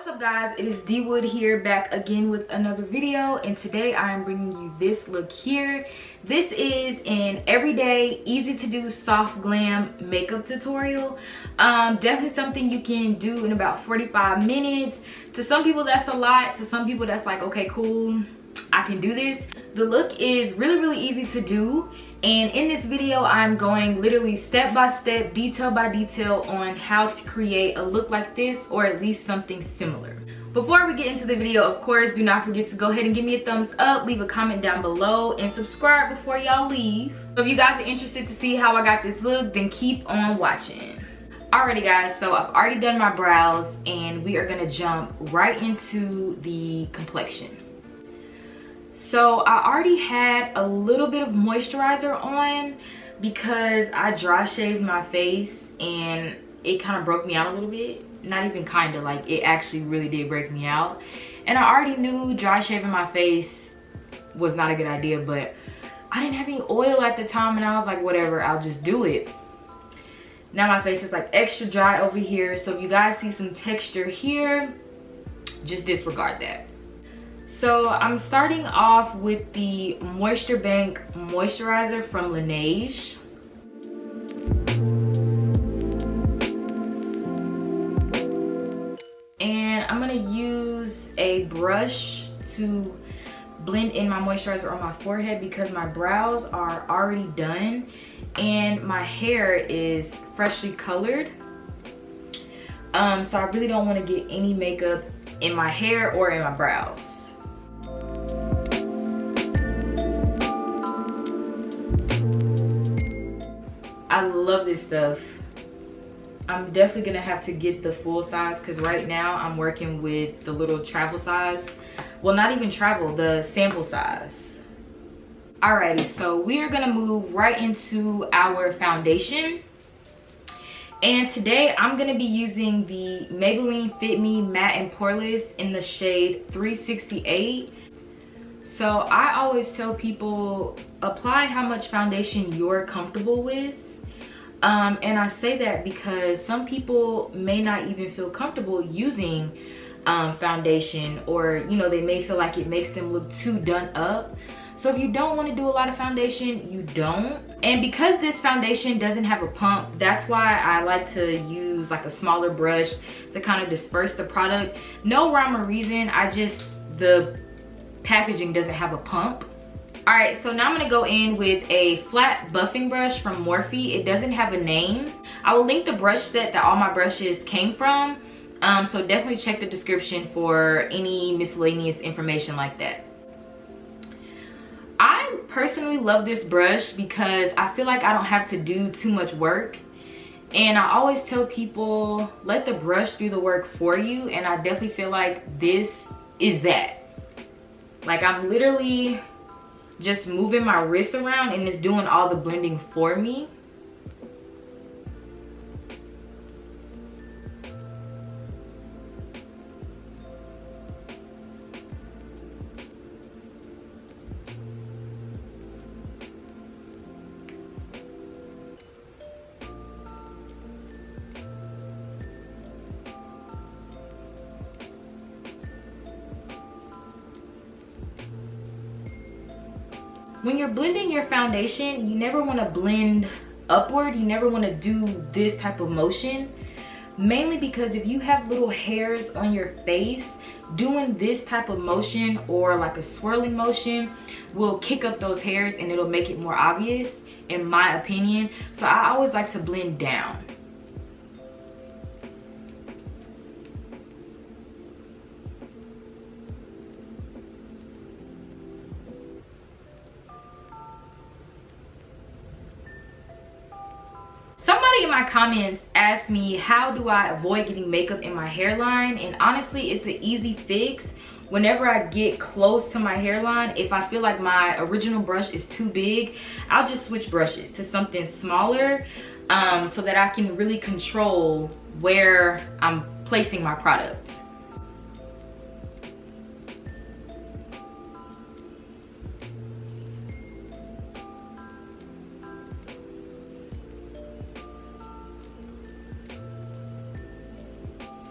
What's up guys, it is Dwood here, back again with another video, and today I am bringing you this look here. This is an everyday easy to do soft glam makeup tutorial. Definitely something you can do in about 45 minutes. To some people that's a lot, to some people that's like, okay cool, I can do this. The look is really easy to do, and in this video I'm going literally step by step, detail by detail on how to create a look like this, or at least something similar. Before we get into the video, of course, do not forget to go ahead and give me a thumbs up, leave a comment down below, and subscribe before y'all leave. So if you guys are interested to see how I got this look, then keep on watching. Alrighty guys, so I've already done my brows and we are gonna jump right into the complexion. So I already had a little bit of moisturizer on because I dry shaved my face and it kind of broke me out a little bit. Not even kind of, like it actually really did break me out. And I already knew dry shaving my face was not a good idea, but I didn't have any oil at the time and I was like, whatever, I'll just do it. Now my face is like extra dry over here, so if you guys see some texture here, just disregard that. So I'm starting off with the Moisture Bank moisturizer from Laneige. And I'm gonna use a brush to blend in my moisturizer on my forehead because my brows are already done and my hair is freshly colored. So I really don't want to get any makeup in my hair or in my brows. I love this stuff. I'm definitely gonna have to get the full size because right now I'm working with the little travel size. Well, not even travel, the sample size. Alrighty, so we are gonna move right into our foundation. And today I'm gonna be using the Maybelline Fit Me Matte and Poreless in the shade 368. So I always tell people, apply how much foundation you're comfortable with. And I say that because some people may not even feel comfortable using foundation, or you know, they may feel like it makes them look too done up. So if you don't want to do a lot of foundation, you don't. And because this foundation doesn't have a pump, that's why I like to use like a smaller brush to kind of disperse the product. No rhyme or reason, the packaging doesn't have a pump. All right, so now I'm gonna go in with a flat buffing brush from Morphe. It doesn't have a name. I will link the brush set that all my brushes came from. So definitely check the description for any miscellaneous information like that. I personally love this brush because I feel like I don't have to do too much work. And I always tell people, let the brush do the work for you. And I definitely feel like this is that. Like I'm literally just moving my wrist around and it's doing all the blending for me. When you're blending your foundation, you never want to blend upward. You never want to do this type of motion. Mainly because if you have little hairs on your face, doing this type of motion or like a swirling motion will kick up those hairs and it'll make it more obvious, in my opinion. So I always like to blend down. In my comments asked me, how do I avoid getting makeup in my hairline? And honestly, it's an easy fix. Whenever I get close to my hairline, if I feel like my original brush is too big, I'll just switch brushes to something smaller, so that I can really control where I'm placing my products.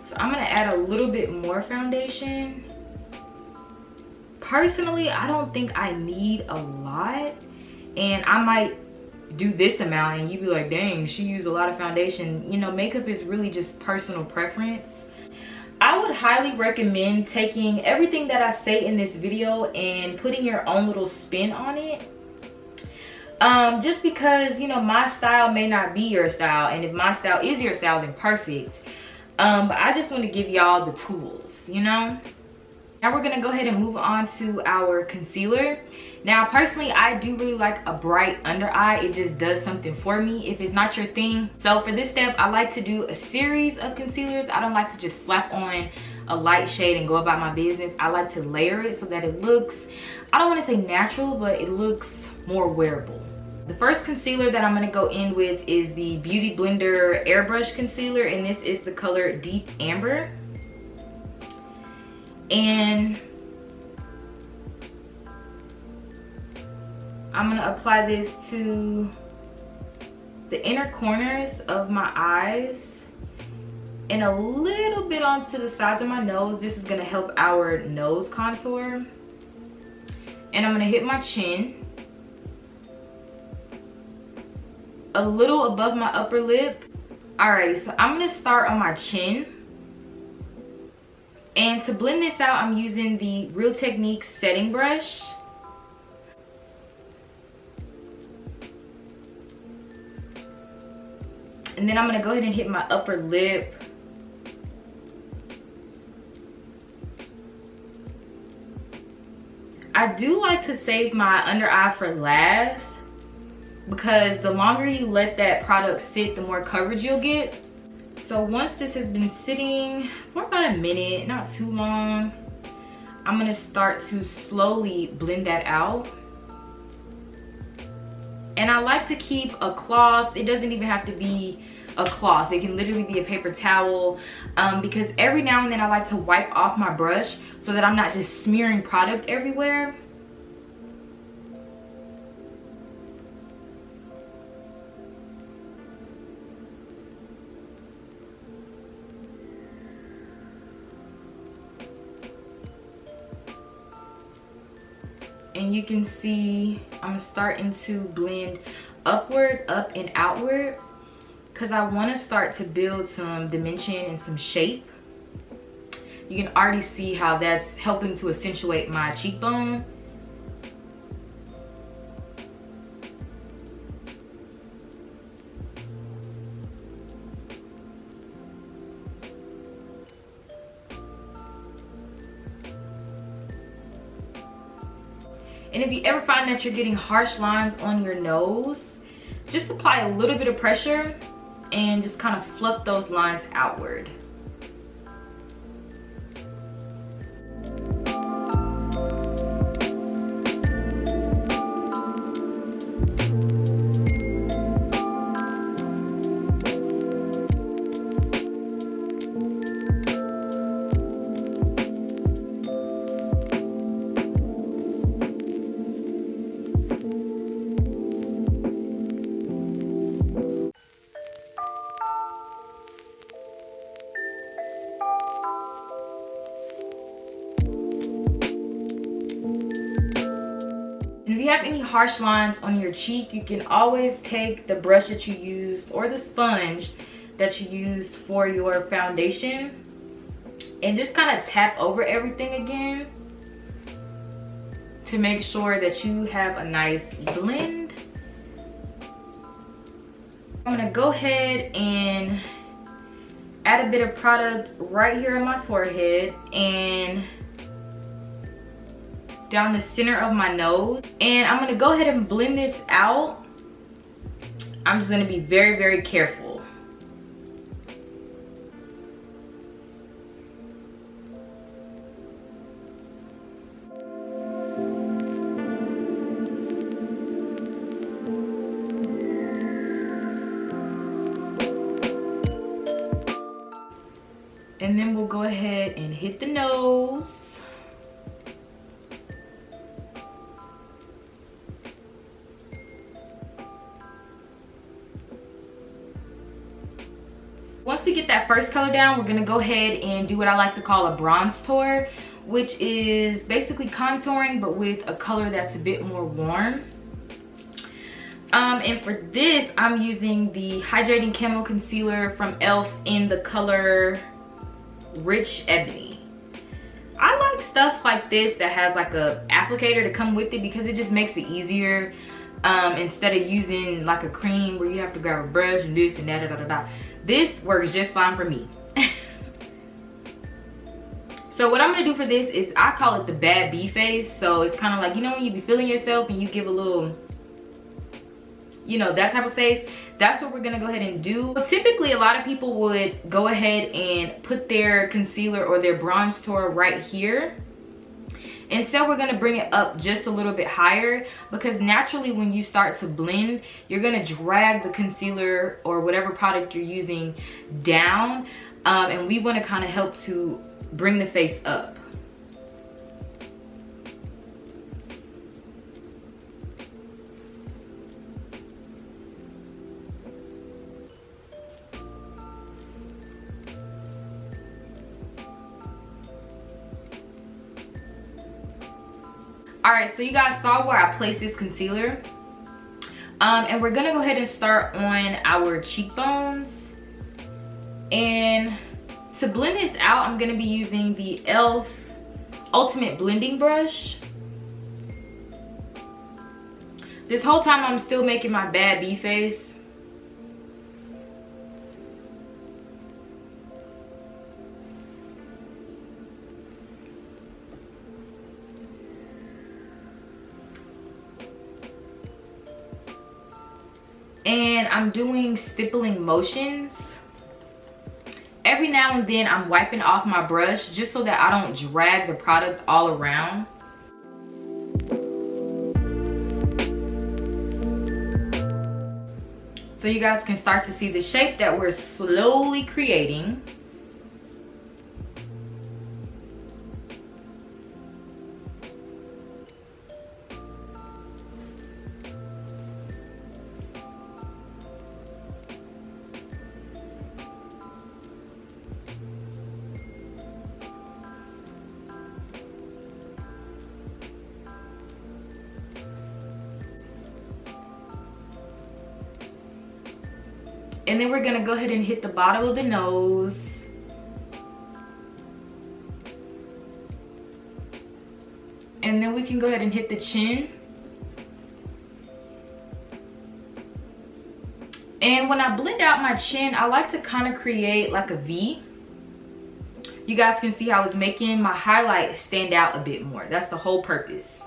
So I'm gonna add a little bit more foundation. Personally, I don't think I need a lot, and I might do this amount and you'd be like, dang, she used a lot of foundation. You know, makeup is really just personal preference. I would highly recommend taking everything that I say in this video and putting your own little spin on it. Just because, you know, my style may not be your style, and if my style is your style, then perfect. But I just want to give y'all the tools, you know. Now we're gonna go ahead and move on to our concealer. Now personally, I do really like a bright under eye. It just does something for me if it's not your thing. So for this step, I like to do a series of concealers. I don't like to just slap on a light shade and go about my business. I like to layer it so that it looks, I don't want to say natural, but it looks more wearable. The first concealer that I'm going to go in with is the Beauty Blender Airbrush Concealer, and this is the color Deep Amber. And I'm going to apply this to the inner corners of my eyes and a little bit onto the sides of my nose. This is going to help our nose contour. And I'm going to hit my chin, a little above my upper lip. Alrighty, so I'm going to start on my chin. And to blend this out, I'm using the Real Techniques setting brush. And then I'm going to go ahead and hit my upper lip. I do like to save my under eye for last, because the longer you let that product sit, the more coverage you'll get. So once this has been sitting for about a minute, not too long, I'm going to start to slowly blend that out. And I like to keep a cloth. It doesn't even have to be a cloth. It can literally be a paper towel, because every now and then I like to wipe off my brush so that I'm not just smearing product everywhere. And you can see I'm starting to blend upward, up and outward, because I want to start to build some dimension and some shape. You can already see how that's helping to accentuate my cheekbone. And if you ever find that you're getting harsh lines on your nose, just apply a little bit of pressure and just kind of fluff those lines outward. And if you have any harsh lines on your cheek, you can always take the brush that you used or the sponge that you used for your foundation and just kind of tap over everything again to make sure that you have a nice blend. I'm gonna go ahead and add a bit of product right here on my forehead and down the center of my nose, and I'm gonna go ahead and blend this out. I'm just gonna be very, very careful. And then we'll go ahead and hit the nose. Once we we get that first color down, we're gonna go ahead and do what I like to call a bronze tour, which is basically contouring but with a color that's a bit more warm. And for this, I'm using the Hydrating Camo Concealer from e.l.f. in the color Rich Ebony. I like stuff like this that has like a applicator to come with it because it just makes it easier, instead of using like a cream where you have to grab a brush and this and that. This works just fine for me. So what I'm gonna do for this is, I call it the bad bee face. So it's kind of like, you know, when you be feeling yourself and you give a little, you know, that type of face. That's what we're gonna go ahead and do. Typically, a lot of people would go ahead and put their concealer or their bronze tour right here. Instead, we're gonna bring it up just a little bit higher, because naturally when you start to blend, you're gonna drag the concealer or whatever product you're using down, and we wanna kind of help to bring the face up. Alright, so you guys saw where I placed this concealer. And we're gonna go ahead and start on our cheekbones. And to blend this out, I'm gonna be using the e.l.f. Ultimate Blending Brush. This whole time I'm still making my bad bee face. And I'm doing stippling motions. Every now and then I'm wiping off my brush just so that I don't drag the product all around. So you guys can start to see the shape that we're slowly creating. And then we're gonna go ahead and hit the bottom of the nose. And then we can go ahead and hit the chin. And when I blend out my chin, I like to kind of create like a V. You guys can see how it's making my highlight stand out a bit more. That's the whole purpose.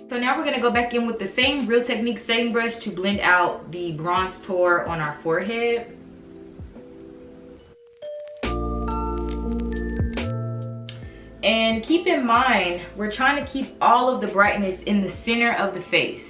So now we're gonna go back in with the same Real Technique setting brush to blend out the bronze tour on our forehead. And keep in mind, we're trying to keep all of the brightness in the center of the face.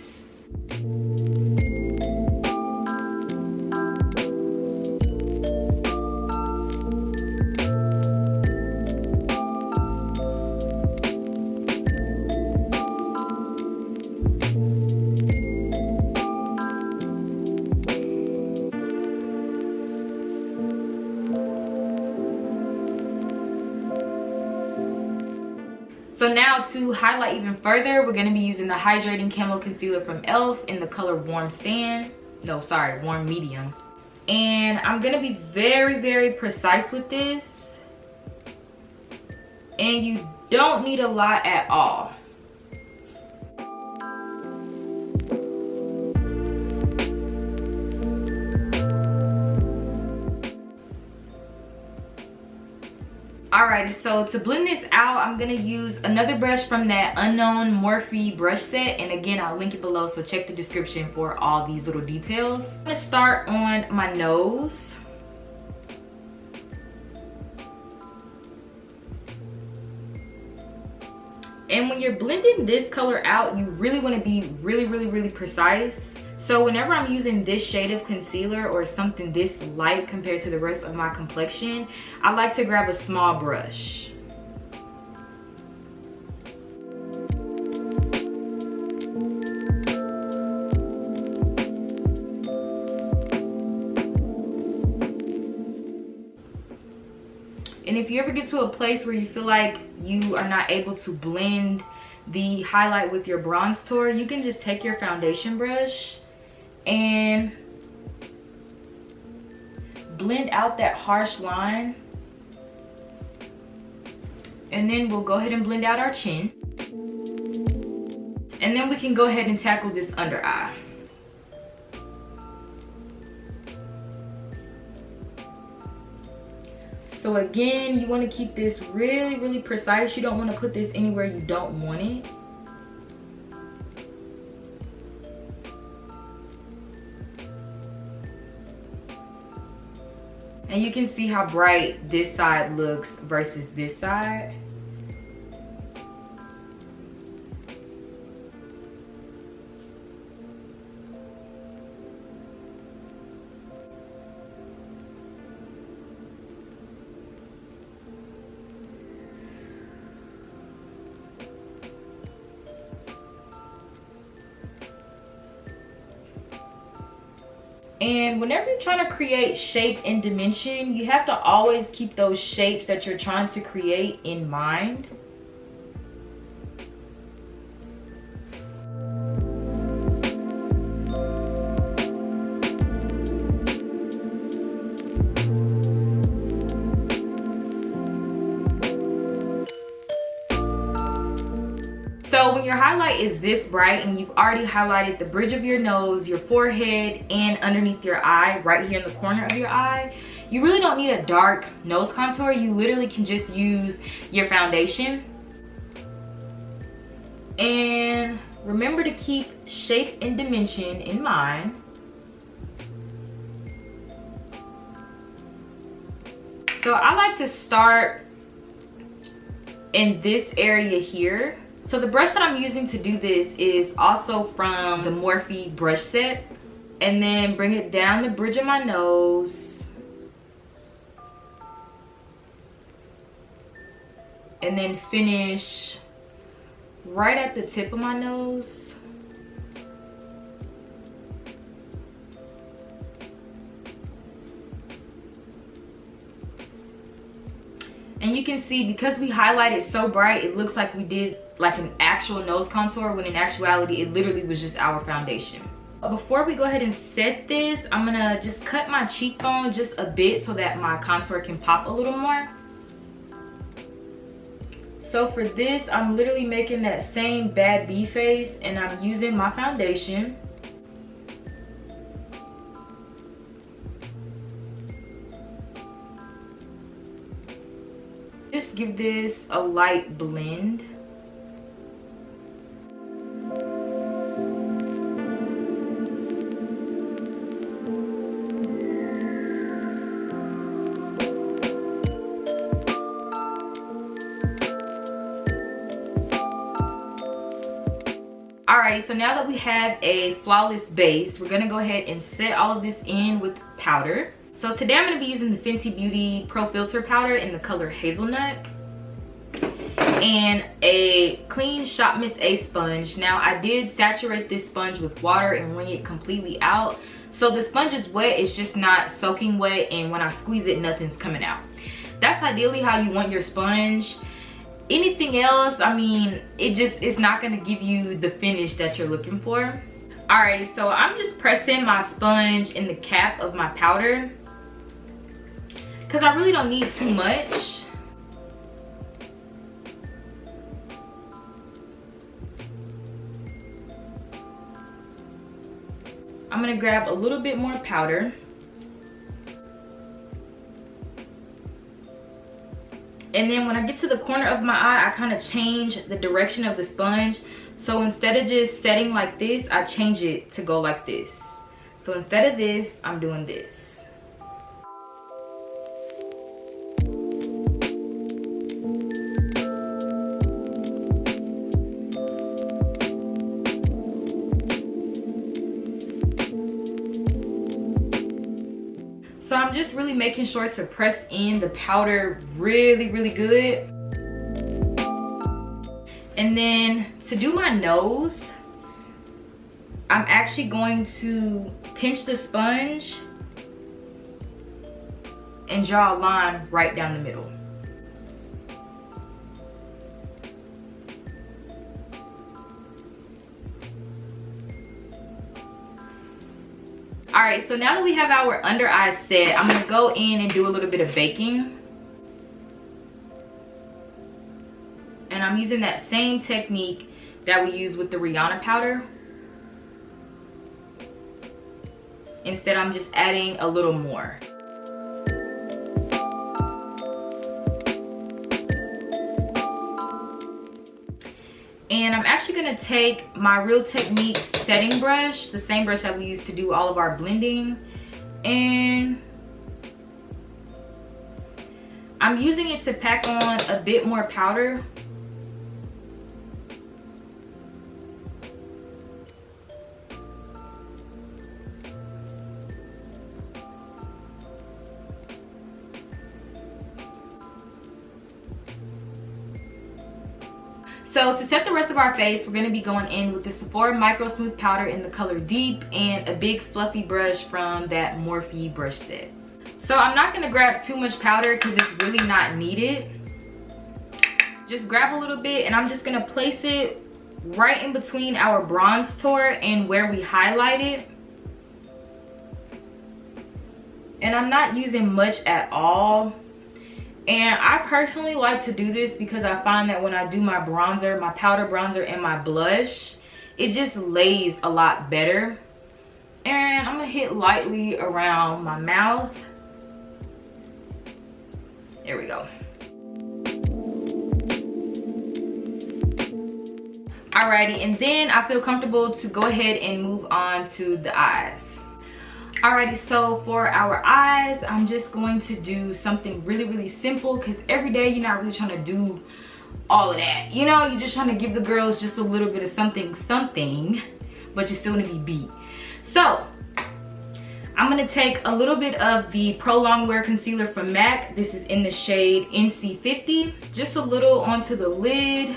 So now to highlight even further, we're going to be using the Hydrating Camo Concealer from e.l.f. in the color Warm Sand. No, sorry, Warm Medium. And I'm going to be very, very precise with this. And you don't need a lot at all. Alrighty, so to blend this out, I'm gonna use another brush from that Unknown Morphe brush set. And again, I'll link it below, so check the description for all these little details. I'm gonna start on my nose. And when you're blending this color out, you really wanna be really precise. So whenever I'm using this shade of concealer or something this light compared to the rest of my complexion, I like to grab a small brush. And if you ever get to a place where you feel like you are not able to blend the highlight with your bronze tour, you can just take your foundation brush and blend out that harsh line. And then we'll go ahead and blend out our chin. And then we can go ahead and tackle this under eye. So again, you want to keep this really, really precise. You don't want to put this anywhere you don't want it. And you can see how bright this side looks versus this side. And whenever you're trying to create shape and dimension, you have to always keep those shapes that you're trying to create in mind. So when your highlight is this bright and you've already highlighted the bridge of your nose, your forehead, and underneath your eye, right here in the corner of your eye, you really don't need a dark nose contour. You literally can just use your foundation. And remember to keep shape and dimension in mind. So I like to start in this area here. So the brush that I'm using to do this is also from the Morphe brush set. And then bring it down the bridge of my nose. And then finish right at the tip of my nose. And you can see, because we highlighted so bright, it looks like we did like an actual nose contour, when in actuality it literally was just our foundation. Before we go ahead and set this, I'm gonna just cut my cheekbone just a bit so that my contour can pop a little more. So for this, I'm literally making that same bad bee face, and I'm using my foundation. Just give this a light blend. Alright, so now that we have a flawless base, we're gonna go ahead and set all of this in with powder. So today I'm gonna be using the Fenty Beauty Pro Filter powder in the color Hazelnut, and a clean Shop Miss A sponge. Now I did saturate this sponge with water and wring it completely out. So the sponge is wet, it's just not soaking wet, and when I squeeze it, nothing's coming out. That's ideally how you want your sponge. Anything else, I mean, it's not gonna give you the finish that you're looking for. Alrighty, so I'm just pressing my sponge in the cap of my powder, because I really don't need too much. I'm gonna grab a little bit more powder. And then when I get to the corner of my eye, I kind of change the direction of the sponge. So instead of just setting like this, I change it to go like this. So instead of this, I'm doing this. So I'm just really making sure to press in the powder really, really good. And then to do my nose, I'm actually going to pinch the sponge and draw a line right down the middle. All right, so now that we have our under eye set, I'm gonna go in and do a little bit of baking. And I'm using that same technique that we use with the Rihanna powder. Instead, I'm just adding a little more. And I'm actually gonna take my Real Techniques setting brush, the same brush that we use to do all of our blending, and I'm using it to pack on a bit more powder. So to set the rest of our face, we're going to be going in with the Sephora Micro Smooth Powder in the color Deep and a big fluffy brush from that Morphe brush set. So I'm not going to grab too much powder because it's really not needed. Just grab a little bit and I'm just going to place it right in between our bronze tour and where we highlighted. And I'm not using much at all. And I personally like to do this because I find that when I do my bronzer, my powder bronzer and my blush, it just lays a lot better. And I'm gonna hit lightly around my mouth. There we go. Alrighty, and then I feel comfortable to go ahead and move on to the eyes. Alrighty, so for our eyes, I'm just going to do something really simple because every day you're not really trying to do all of that. You know, you're just trying to give the girls just a little bit of something, but you're still gonna be beat. So I'm gonna take a little bit of the Pro Longwear Concealer from MAC. This is in the shade NC50. Just a little onto the lid.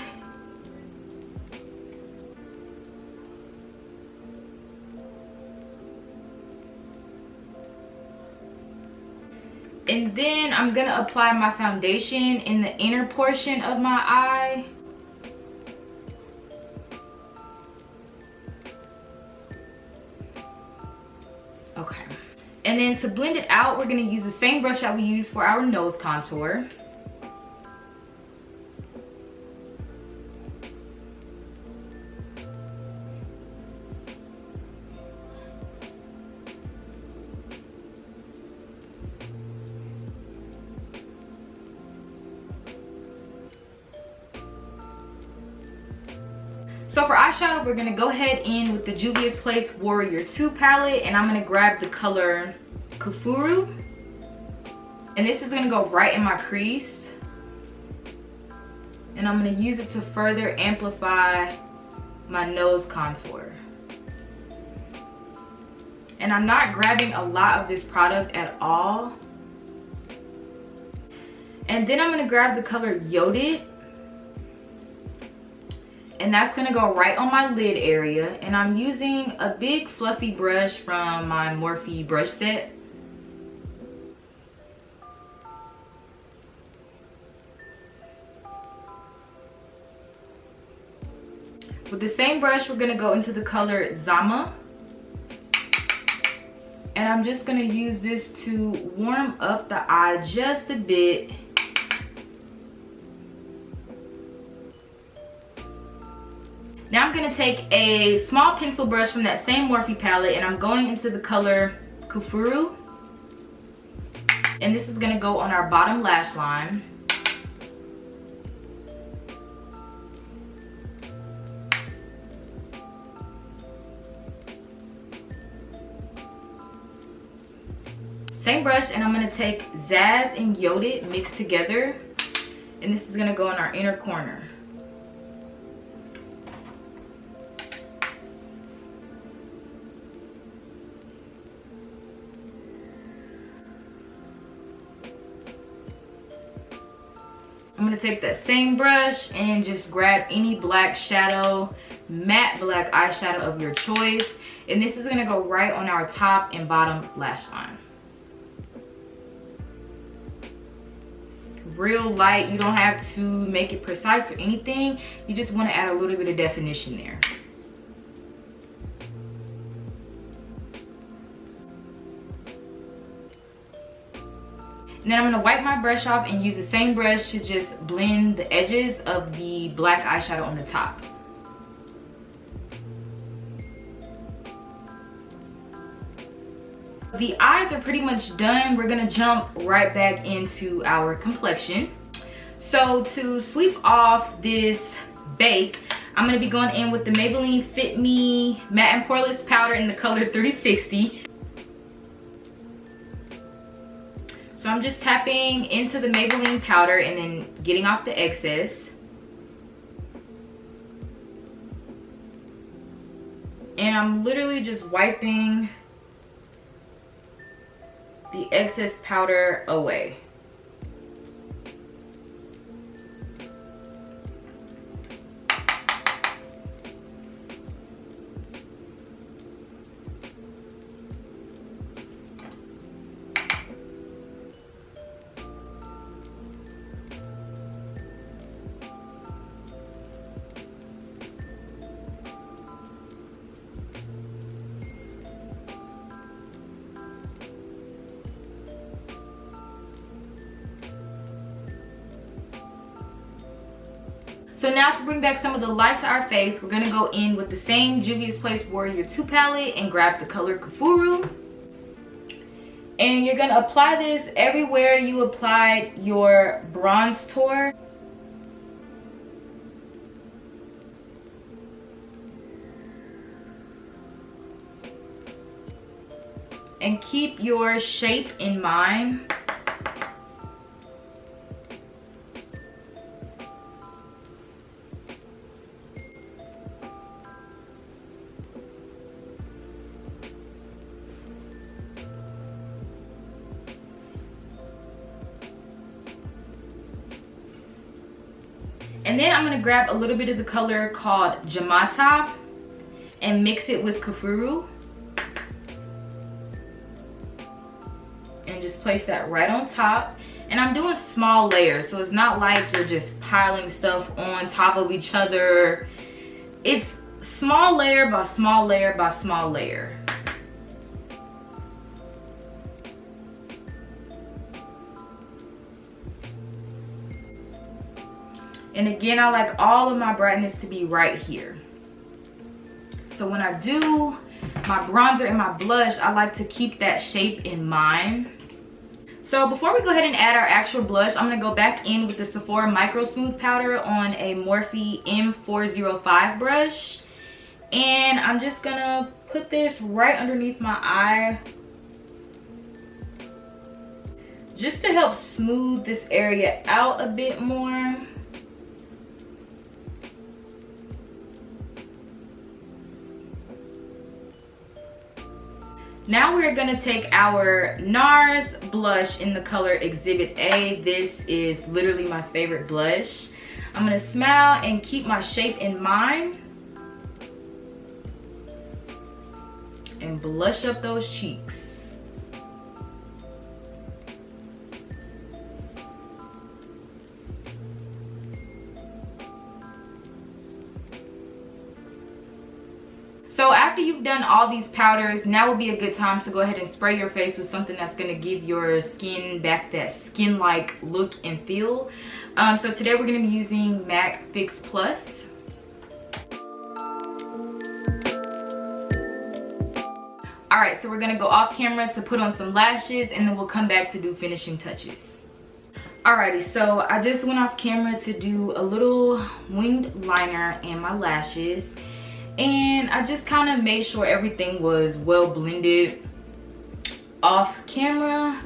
And then I'm gonna apply my foundation in the inner portion of my eye. Okay. And then to blend it out, we're gonna use the same brush that we use for our nose contour. So for eyeshadow, we're gonna go ahead in with the Juvia's Place Warrior 2 palette, and I'm gonna grab the color Kufuru. And this is gonna go right in my crease. And I'm gonna use it to further amplify my nose contour. And I'm not grabbing a lot of this product at all. And then I'm gonna grab the color Yodit. And that's gonna go right on my lid area. And I'm using a big fluffy brush from my Morphe brush set. With the same brush, we're gonna go into the color Zama. And I'm just gonna use this to warm up the eye just a bit. Now I'm gonna take a small pencil brush from that same Morphe palette and I'm going into the color Kufuru. And this is gonna go on our bottom lash line. Same brush, and I'm gonna take Zaz and Yodit mixed together. And this is gonna go in our inner corner. I'm gonna take that same brush and just grab any black shadow, matte black eyeshadow of your choice. And this is gonna go right on our top and bottom lash line. Real light, you don't have to make it precise or anything. You just wanna add a little bit of definition there. And then I'm gonna wipe my brush off and use the same brush to just blend the edges of the black eyeshadow on the top. The eyes are pretty much done. We're gonna jump right back into our complexion. So to sweep off this bake, I'm gonna be going in with the Maybelline Fit Me Matte and Poreless Powder in the color 360. So I'm just tapping into the Maybelline powder and then getting off the excess. And I'm literally just wiping the excess powder away. So now to bring back some of the light to our face, we're gonna go in with the same Juvia's Place Warrior 2 palette and grab the color Kafuru. And you're gonna apply this everywhere you applied your bronze tour. And keep your shape in mind. And then I'm gonna grab a little bit of the color called Jamata and mix it with Kafuru. And just place that right on top. And I'm doing small layers, so it's not like you're just piling stuff on top of each other. It's small layer by small layer by small layer. And again, I like all of my brightness to be right here. So when I do my bronzer and my blush, I like to keep that shape in mind. So before we go ahead and add our actual blush, I'm gonna go back in with the Sephora Micro Smooth Powder on a Morphe M405 brush. And I'm just gonna put this right underneath my eye, just to help smooth this area out a bit more. Now we're gonna take our NARS blush in the color Exhibit A. This is literally my favorite blush. I'm gonna smile and keep my shape in mind. And blush up those cheeks. So after you've done all these powders, now would be a good time to go ahead and spray your face with something that's gonna give your skin back that skin-like look and feel. So today we're gonna be using MAC Fix Plus. All right, so we're gonna go off camera to put on some lashes and then we'll come back to do finishing touches. Alrighty, so I just went off camera to do a little winged liner and my lashes. And I just kind of made sure everything was well blended off camera.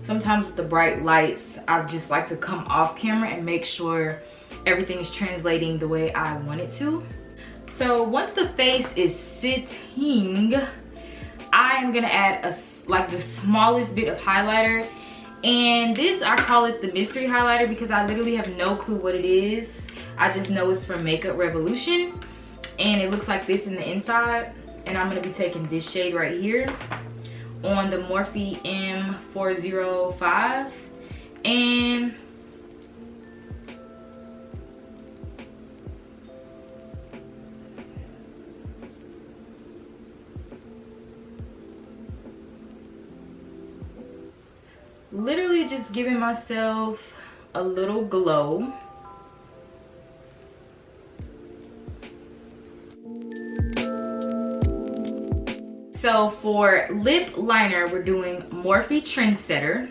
Sometimes with the bright lights, I just like to come off camera and make sure everything is translating the way I want it to. So once the face is sitting, I am gonna add like the smallest bit of highlighter. And this, I call it the mystery highlighter because I literally have no clue what it is. I just know it's from Makeup Revolution. And it looks like this in the inside. And I'm gonna be taking this shade right here on the Morphe M405. And literally just giving myself a little glow. So for lip liner, we're doing Morphe Trendsetter.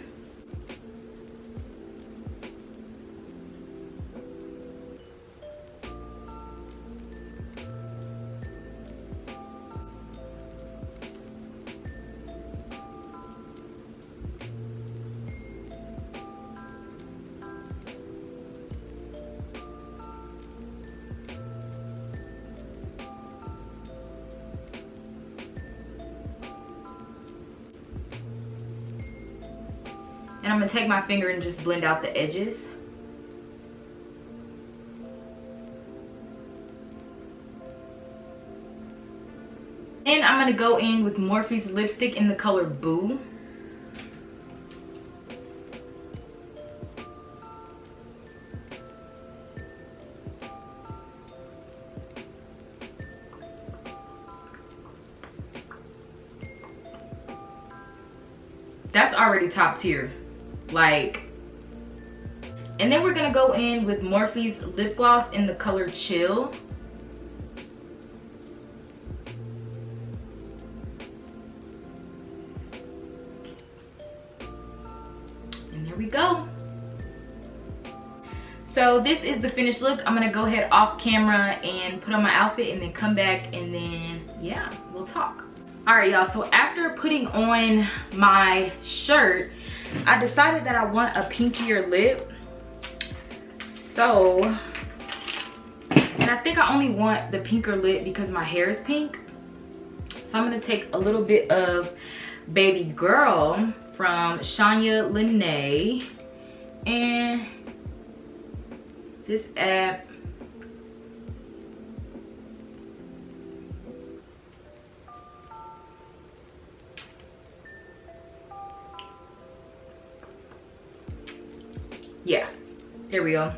And I'm gonna take my finger and just blend out the edges. And I'm gonna go in with Morphe's lipstick in the color Boo. That's already top tier. Like, and then we're gonna go in with Morphe's lip gloss in the color Chill. And there we go. So this is the finished look. I'm gonna go ahead off camera and put on my outfit and then come back and then, yeah, we'll talk. All right, y'all, so after putting on my shirt, I decided that I want a pinkier lip. So, and I think I only want the pinker lip because my hair is pink. So I'm gonna take a little bit of Baby Girl from Shania Lene and just add yeah, here we go.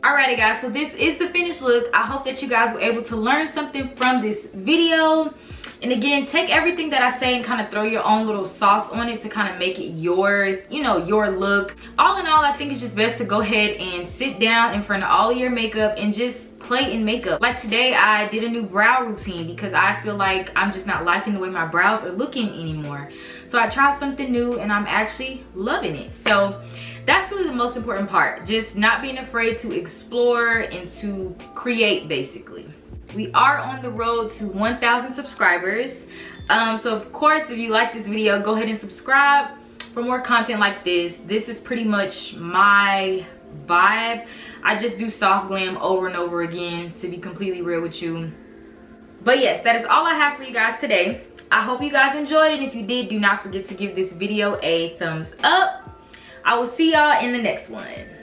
Alrighty guys, so this is the finished look. I hope that you guys were able to learn something from this video. And again, take everything that I say and kind of throw your own little sauce on it to kind of make it yours, you know, your look. All in all, I think it's just best to go ahead and sit down in front of all of your makeup and just play in makeup. Like today, I did a new brow routine because I feel like I'm just not liking the way my brows are looking anymore. So I tried something new and I'm actually loving it. So that's really the most important part, just not being afraid to explore and to create, basically. We are on the road to 1,000 subscribers. So of course, if you like this video, go ahead and subscribe for more content like this. This is pretty much my vibe. I just do soft glam over and over again, to be completely real with you. But yes, that is all I have for you guys today. I hope you guys enjoyed it. If you did, do not forget to give this video a thumbs up. I will see y'all in the next one.